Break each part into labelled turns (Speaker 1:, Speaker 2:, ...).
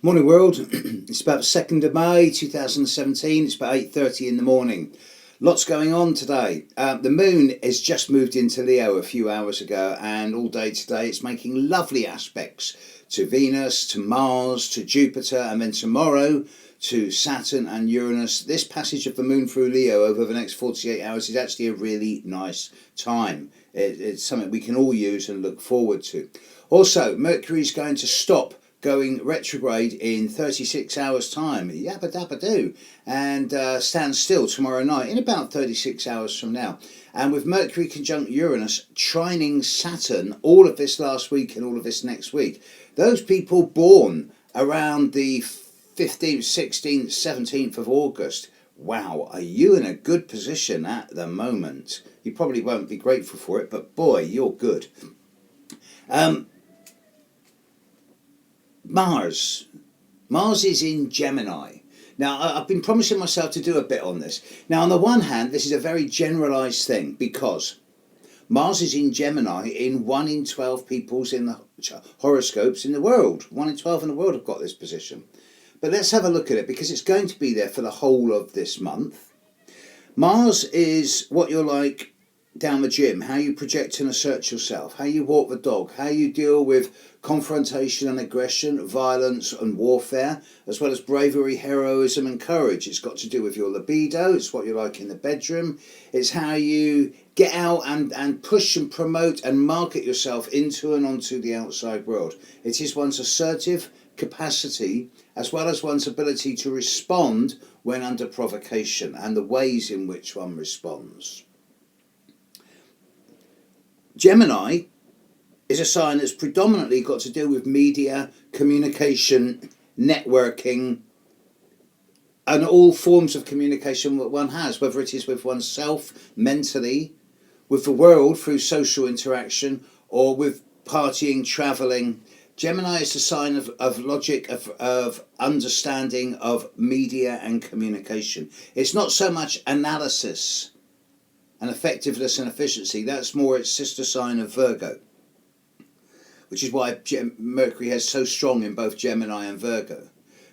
Speaker 1: Morning world, it's about the 2nd of May 2017, it's about 8:30 in the morning. Lots going on today. The moon has just moved into Leo a few hours ago, and all day today it's making lovely aspects to Venus, to Mars, to Jupiter, and then tomorrow to Saturn and Uranus. This passage of the moon through Leo over the next 48 hours is actually a really nice time. It's something we can all use and look forward to. Also, Mercury's going to stop going retrograde in 36 hours time, yabba dabba do, and stand still tomorrow night in about 36 hours from now. And with Mercury conjunct Uranus trining Saturn all of this last week and all of this next week, those people born around the 15th, 16th, 17th of August, wow, are you in a good position at the moment? You probably won't be grateful for it, but boy, you're good. Mars is in Gemini. Now, I've been promising myself to do a bit on this. Now, on the one hand, this is a very generalised thing because Mars is in Gemini in 1 in 12 people's in the horoscopes in the world. 1 in 12 in the world have got this position. But let's have a look at it because it's going to be there for the whole of this month. Mars is what you're like down the gym, how you project and assert yourself, how you walk the dog, how you deal with confrontation and aggression, violence and warfare, as well as bravery, heroism and courage. It's got to do with your libido, it's what you like in the bedroom, it's how you get out and push and promote and market yourself into and onto the outside world. It is one's assertive capacity as well as one's ability to respond when under provocation and the ways in which one responds. Gemini is a sign that's predominantly got to do with media, communication, networking, and all forms of communication that one has, whether it is with oneself mentally, with the world through social interaction, or with partying, travelling. Gemini is a sign of logic, of understanding of media and communication. It's not so much analysis and effectiveness and efficiency, that's more its sister sign of Virgo, which is why Mercury is so strong in both Gemini and Virgo.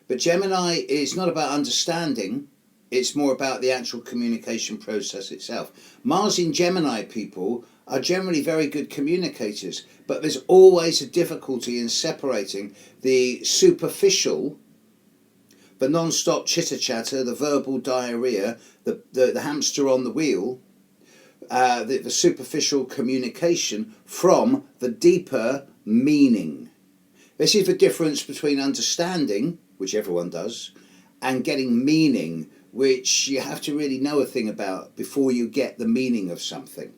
Speaker 1: But Gemini is not about understanding, it's more about the actual communication process itself. Mars in Gemini people are generally very good communicators, but there's always a difficulty in separating the superficial, the non-stop chitter-chatter, the verbal diarrhea, the hamster on the wheel, the superficial communication from the deeper meaning. This is the difference between understanding, which everyone does, and getting meaning, which you have to really know a thing about before you get the meaning of something.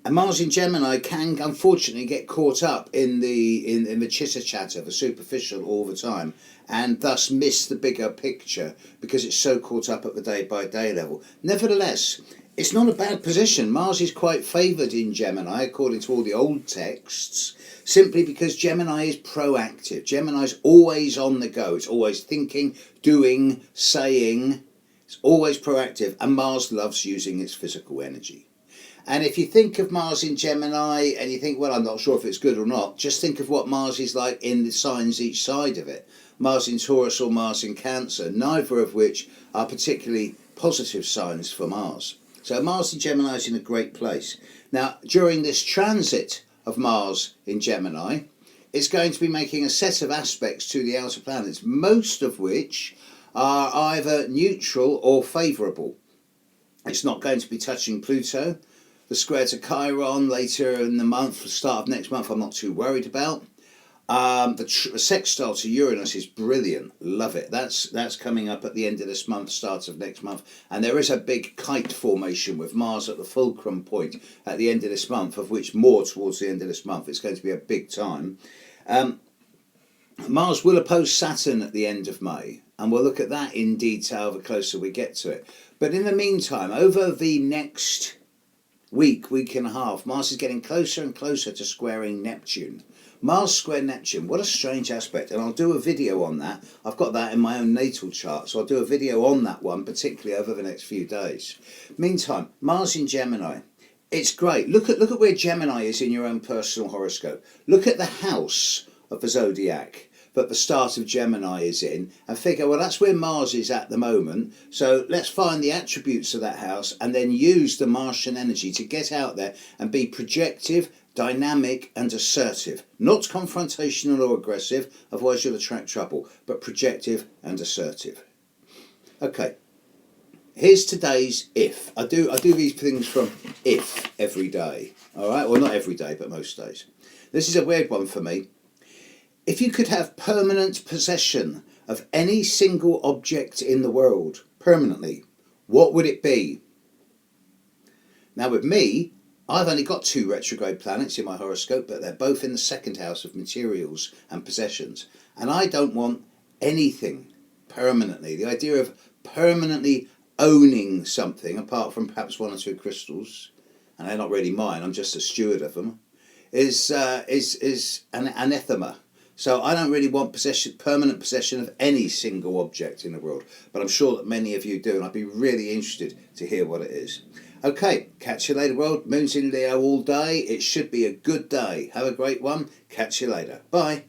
Speaker 1: And Mars in Gemini can unfortunately get caught up in the chitter chatter, the superficial all the time, and thus miss the bigger picture because it's so caught up at the day by day level. Nevertheless, it's not a bad position. Mars is quite favoured in Gemini, according to all the old texts, simply because Gemini is proactive. Gemini is always on the go. It's always thinking, doing, saying. It's always proactive, and Mars loves using its physical energy. And if you think of Mars in Gemini and you think, well, I'm not sure if it's good or not, just think of what Mars is like in the signs each side of it. Mars in Taurus or Mars in Cancer, neither of which are particularly positive signs for Mars. So Mars in Gemini is in a great place. Now, during this transit of Mars in Gemini, it's going to be making a set of aspects to the outer planets, most of which are either neutral or favourable. It's not going to be touching Pluto. The square to Chiron later in the month, the start of next month, I'm not too worried about. The sextile to Uranus is brilliant, love it. That's coming up at the end of this month, start of next month, and there is a big kite formation with Mars at the fulcrum point at the end of this month, of which more towards the end of this month. It's going to be a big time. Mars will oppose Saturn at the end of May, and we'll look at that in detail the closer we get to it. But in the meantime, over the next week and a half, Mars is getting closer and closer to squaring Neptune. Mars square Neptune, what a strange aspect, and I'll do a video on that. I've got that in my own natal chart, so I'll do a video on that one, particularly over the next few days. Meantime, Mars in Gemini, it's great. Look at where Gemini is in your own personal horoscope. Look at the house of the zodiac that the start of Gemini is in, and figure, well, that's where Mars is at the moment, so let's find the attributes of that house and then use the Martian energy to get out there and be projective, dynamic and assertive. Not confrontational or aggressive, otherwise you'll attract trouble, but projective and assertive. Okay, here's today's if. I do these things from if every day, all right? Well, not every day, but most days. This is a weird one for me. If you could have permanent possession of any single object in the world, permanently, what would it be? Now with me, I've only got 2 retrograde planets in my horoscope, but they're both in the 2nd house of materials and possessions. And I don't want anything permanently. The idea of permanently owning something, apart from perhaps 1 or 2 crystals, and they're not really mine, I'm just a steward of them, is an anathema. So I don't really want permanent possession of any single object in the world, but I'm sure that many of you do, and I'd be really interested to hear what it is. Okay, catch you later, world. Moon's in Leo all day. It should be a good day. Have a great one. Catch you later. Bye.